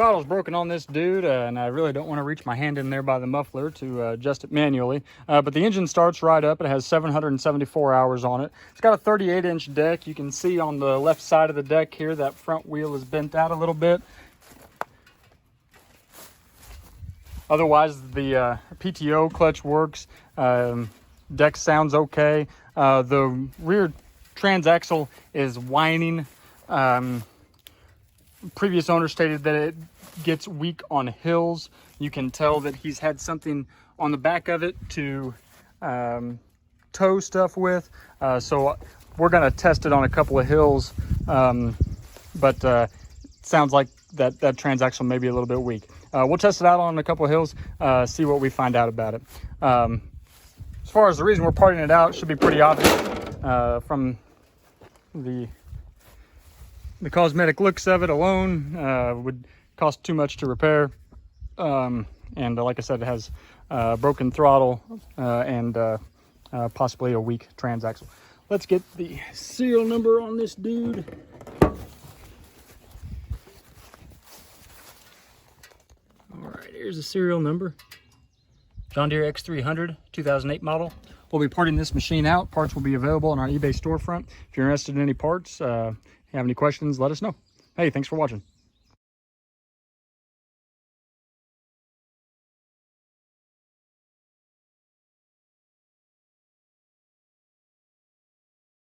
throttle's broken on this dude, and I really don't want to reach my hand in there by the muffler to adjust it manually. But the engine starts right up. It has 774 hours on it. It's got a 38-inch deck. You can see on the left side of the deck here, that front wheel is bent out a little bit. Otherwise, the PTO clutch works. Deck sounds okay. The rear transaxle is whining. Previous owner stated that it gets weak on hills. You can tell that he's had something on the back of it to tow stuff with. So we're going to test it on a couple of hills, but it sounds like that transaxle may be a little bit weak. We'll test it out on a couple of hills, see what we find out about it. As far as the reason we're parting it out, should be pretty obvious from the cosmetic looks of it alone. Would cost too much to repair, and like I said, it has broken throttle and possibly a weak transaxle. Let's get the serial number on this dude. All right, here's the serial number. John Deere X300 2008 model. We'll be parting this machine out. Parts will be available on our eBay storefront. If you're interested in any parts, have any questions, let us know. Hey, thanks for watching.